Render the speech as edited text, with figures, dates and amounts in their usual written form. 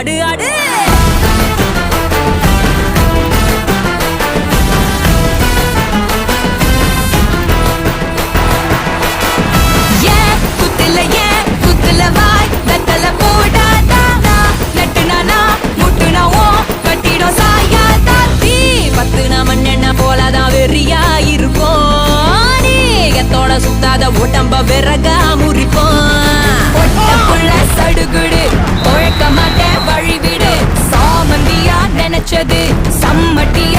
ஆடு ஆடு சுத்தாத உடம்ப விறகா முறிப்போம் ஒட்டப்புள்ள சடுகுடு உழைக்க மாட்டேன் வழிவிடு சாமந்தியா நினைச்சது சம்மட்டியா